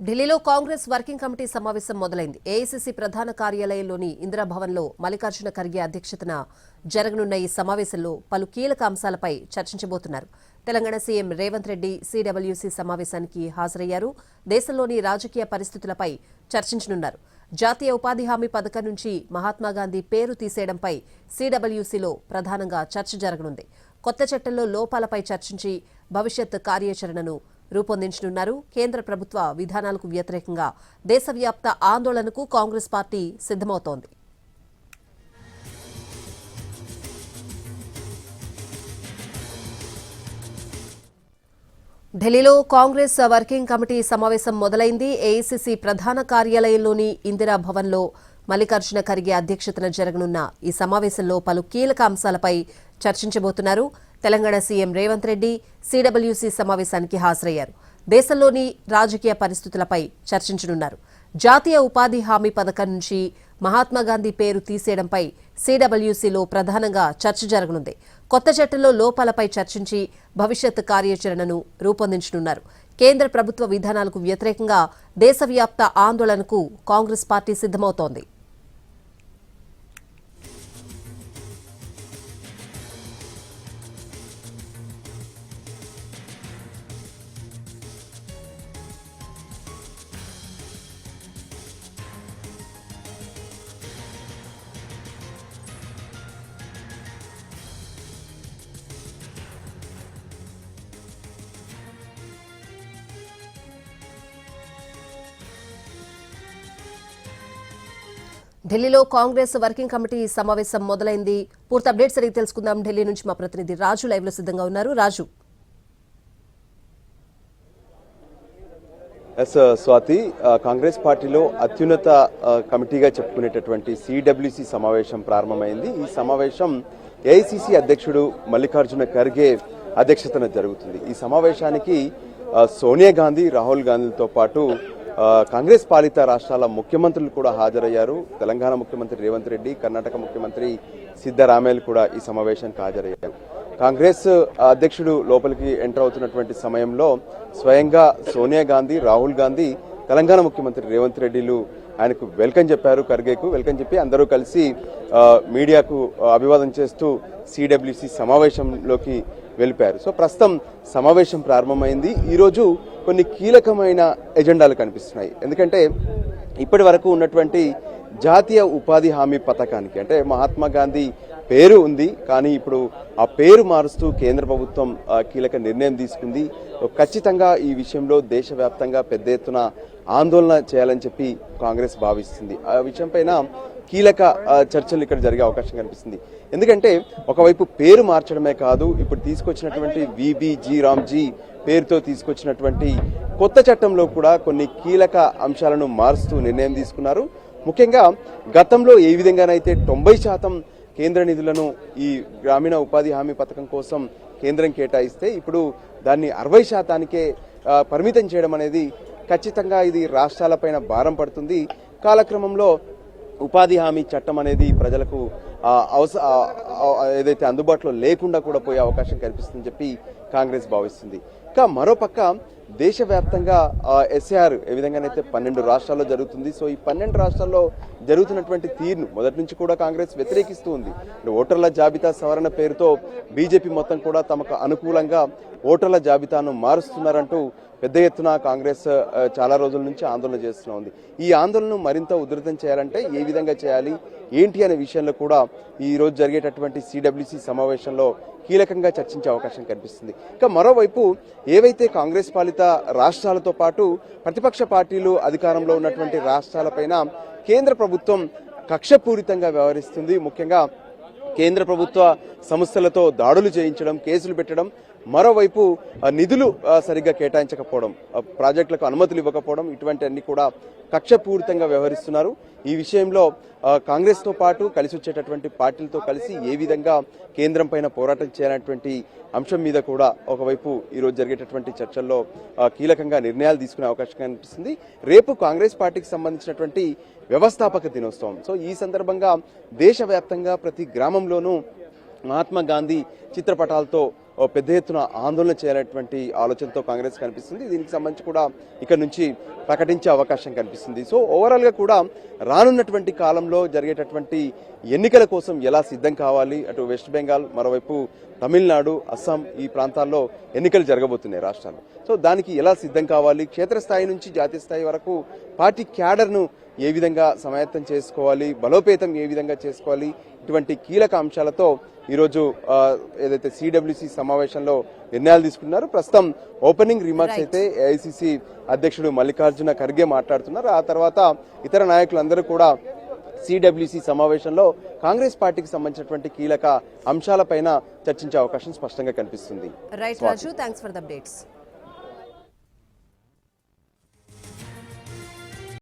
ఢిల్లీలో Congress working committee సమావేశం మొదలైంది. ఏఐసీసీ ప్రధాన కార్యాలయంలోని ఇందిరాభవన్లో మల్లికార్జున ఖర్గే అధ్యక్షతన జరగనున్న ఈ సమావేశంలో పలు కీలక అంశాలపై చర్చించబోతున్నారు. తెలంగాణ సీఎం రేవంత్ రెడ్డి సీడబ్ల్యూసీ సమావేశానికి హాజరయ్యారు. దేశంలోని రాజకీయ పరిస్థితులపై చర్చించనున్నారు. జాతీయ ఉపాధి హామీ పథకం నుంచి మహాత్మాగాంధీ పేరు తీసేయడంపై సీడబ్ల్యూసీలో ప్రధానంగా చర్చ జరగనుంది. కొత్త చట్టంలో లోపాలపై చర్చించి భవిష్యత్ కార్యాచరణను రూపొందించనున్నారు. కేంద్ర ప్రభుత్వ విధానాలకు వ్యతిరేకంగా దేశవ్యాప్త ఆందోళనకు కాంగ్రెస్ పార్టీ సిద్దమవుతోంది. ఢిల్లీలో కాంగ్రెస్ వర్కింగ్ కమిటీ సమావేశం మొదలైంది. ఏఐసీసీ ప్రధాన కార్యాలయంలోని ఇందిరాభవన్లో మల్లికార్జున ఖర్గే అధ్యక్షతన జరగనున్న ఈ సమావేశంలో పలు కీలక అంశాలపై చర్చించబోతున్నారు. తెలంగాణ సీఎం రేవంత్ రెడ్డి సీడబ్ల్యూసీ సమావేశానికి హాజరయ్యారు. దేశంలోని రాజకీయ పరిస్థితులపై చర్చించనున్నారు. జాతీయ ఉపాధి హామీ పథకం నుంచి మహాత్మాగాంధీ పేరు తీసేయడంపై సీడబ్ల్యూసీలో ప్రధానంగా చర్చ జరగనుంది. కొత్త చట్టంలో లోపాలపై చర్చించి భవిష్యత్ కార్యాచరణను రూపొందించనున్నారు. కేంద్ర ప్రభుత్వ విధానాలకు వ్యతిరేకంగా దేశవ్యాప్త ఆందోళనకు కాంగ్రెస్ పార్టీ సిద్దమవుతోంది. ఢిల్లీలో కాంగ్రెస్ వర్కింగ్ కమిటీ సమావేశం మొదలైంది. పూర్తి అప్డేట్స్ అడిగి తెలుసుకుందాం. ఢిల్లీ నుంచి మా ప్రతినిధి రాజు లైవ్ లో సిద్ధంగా ఉన్నారు. రాజు, స్వాతి, కాంగ్రెస్ పార్టీలో అత్యున్నత కమిటీగా చెప్పుకునేటటువంటి సిడబ్ల్యూసీ సమావేశం ప్రారంభమైంది. ఈ సమావేశం ఏఐసీసీ అధ్యక్షుడు మల్లికార్జున ఖర్గే అధ్యక్షతన జరుగుతుంది. ఈ సమావేశానికి సోనియా గాంధీ, రాహుల్ గాంధీలతో పాటు కాంగ్రెస్ పాలిత రాష్ట్రాల ముఖ్యమంత్రులు కూడా హాజరయ్యారు. తెలంగాణ ముఖ్యమంత్రి రేవంత్ రెడ్డి, కర్ణాటక ముఖ్యమంత్రి సిద్దరామయ్య కూడా ఈ సమావేశానికి హాజరయ్యారు. కాంగ్రెస్ అధ్యక్షుడు లోపలికి ఎంటర్ అవుతున్నటువంటి సమయంలో స్వయంగా సోనియా గాంధీ, రాహుల్ గాంధీ, తెలంగాణ ముఖ్యమంత్రి రేవంత్ రెడ్డిలు ఆయనకు వెల్కమ్ చెప్పారు. ఖర్గేకు వెల్కమ్ చెప్పి అందరూ కలిసి మీడియాకు అభివాదం చేస్తూ సిడబ్ల్యూసీ సమావేశంలోకి వెళ్ళిపోయారు. సో ప్రస్తుతం సమావేశం ప్రారంభమైంది. ఈరోజు కొన్ని కీలకమైన ఎజెండాలు కనిపిస్తున్నాయి. ఎందుకంటే ఇప్పటి వరకు ఉన్నటువంటి జాతీయ ఉపాధి హామీ పథకానికి, అంటే మహాత్మా గాంధీ పేరు ఉంది, కానీ ఇప్పుడు ఆ పేరు మారుస్తూ కేంద్ర ప్రభుత్వం కీలక నిర్ణయం తీసుకుంది. ఖచ్చితంగా ఈ విషయంలో దేశవ్యాప్తంగా పెద్ద ఎత్తున ఆందోళన చేయాలని చెప్పి కాంగ్రెస్ భావిస్తుంది. ఆ విషయంపైన కీలక చర్చలు ఇక్కడ జరిగే అవకాశం కనిపిస్తుంది. ఎందుకంటే ఒకవైపు పేరు మార్చడమే కాదు, ఇప్పుడు తీసుకొచ్చినటువంటి విబిజీ రామ్జీ పేరుతో తీసుకొచ్చినటువంటి కొత్త చట్టంలో కూడా కొన్ని కీలక అంశాలను మారుస్తూ నిర్ణయం తీసుకున్నారు. ముఖ్యంగా గతంలో ఏ విధంగానైతే 90% కేంద్ర నిధులను ఈ గ్రామీణ ఉపాధి హామీ పథకం కోసం కేంద్రం కేటాయిస్తే ఇప్పుడు దాన్ని 60%కే పరిమితం చేయడం అనేది ఖచ్చితంగా ఇది రాష్ట్రాలపైన భారం పడుతుంది. కాలక్రమంలో ఉపాధి హామీ చట్టం అనేది ప్రజలకు ఏదైతే అందుబాటులో లేకుండా కూడా పోయే అవకాశం కనిపిస్తుందని చెప్పి కాంగ్రెస్ భావిస్తుంది. ఇంకా మరోపక్క దేశవ్యాప్తంగా ఎస్ఏఆర్ ఏ విధంగానైతే 12 రాష్ట్రాల్లో జరుగుతుంది. సో ఈ 12 రాష్ట్రాల్లో జరుగుతున్నటువంటి తీరును మొదటి నుంచి కూడా కాంగ్రెస్ వ్యతిరేకిస్తూ ఉంది. ఓటర్ల జాబితా సవరణ పేరుతో బీజేపీ మొత్తం కూడా తమకు అనుకూలంగా ఓటర్ల జాబితాను మారుస్తున్నారంటూ పెద్ద ఎత్తున కాంగ్రెస్ చాలా రోజుల నుంచి ఆందోళన చేస్తూ ఉంది. ఈ ఆందోళనను మరింత ఉధృతం చేయాలంటే ఏ విధంగా చేయాలి, ఏంటి అనే విషయంలో కూడా ఈ రోజు జరిగేటటువంటి సిడబ్ల్యూసీ సమావేశంలో కీలకంగా చర్చించే అవకాశం కనిపిస్తుంది. ఇంకా మరోవైపు ఏవైతే కాంగ్రెస్ పాలిత రాష్ట్రాలతో పాటు ప్రతిపక్ష పార్టీలు అధికారంలో ఉన్నటువంటి రాష్ట్రాలపైన కేంద్ర ప్రభుత్వం కక్షపూరితంగా వ్యవహరిస్తుంది. ముఖ్యంగా కేంద్ర ప్రభుత్వ సంస్థలతో దాడులు చేయించడం, కేసులు పెట్టడం, మరోవైపు నిధులు సరిగ్గా కేటాయించకపోవడం, ప్రాజెక్టులకు అనుమతులు ఇవ్వకపోవడం, ఇటువంటి అన్ని కూడా కక్షపూరితంగా వ్యవహరిస్తున్నారు. ఈ విషయంలో కాంగ్రెస్ తో పాటు కలిసి వచ్చేటటువంటి పార్టీలతో కలిసి ఏ విధంగా కేంద్రం పైన పోరాటం చేయాలనేటువంటి అంశం మీద కూడా ఒకవైపు ఈరోజు జరిగేటటువంటి చర్చల్లో కీలకంగా నిర్ణయాలు తీసుకునే అవకాశం కనిపిస్తుంది. రేపు కాంగ్రెస్ పార్టీకి సంబంధించినటువంటి వ్యవస్థాపక దినోత్సవం. సో ఈ సందర్భంగా దేశవ్యాప్తంగా ప్రతి గ్రామంలోనూ మహాత్మా గాంధీ చిత్రపటాలతో ఓ పెద్ద ఎత్తున ఆందోళన చేయాలనేటువంటి ఆలోచనతో కాంగ్రెస్ కనిపిస్తుంది. దీనికి సంబంధించి కూడా ఇక్కడ నుంచి ప్రకటించే అవకాశం కనిపిస్తుంది. సో ఓవరాల్గా కూడా రానున్నటువంటి కాలంలో జరిగేటటువంటి ఎన్నికల కోసం ఎలా సిద్ధం కావాలి, అటు వెస్ట్ బెంగాల్, మరోవైపు తమిళనాడు, అస్సాం ఈ ప్రాంతాల్లో ఎన్నికలు జరగబోతున్నాయి రాష్ట్రాలు. సో దానికి ఎలా సిద్ధం కావాలి, క్షేత్రస్థాయి నుంచి జాతీయ స్థాయి వరకు పార్టీ క్యాడర్ను ఏ విధంగా సమాయత్తం చేసుకోవాలి, బలోపేతం ఏ విధంగా చేసుకోవాలి, ఇటువంటి కీలక అంశాలతో ఈరోజు ఏదైతే సిడబ్ల్యూసి సమావేశంలో నిర్ణయాలు తీసుకున్నారు. ప్రస్తుతం ఓపెనింగ్ రిమార్క్స్ అయితే ఏఐసిసి అధ్యక్షుడు మల్లికార్జున ఖర్గే మాట్లాడుతున్నారు. ఆ తర్వాత ఇతర నాయకులందరూ కూడా సిడబ్ల్యూసి సమావేశంలో కాంగ్రెస్ పార్టీకి సంబంధించినటువంటి కీలక అంశాలపైన చర్చించే అవకాశం స్పష్టంగా కనిపిస్తుంది. Right Raju, thanks for the updates.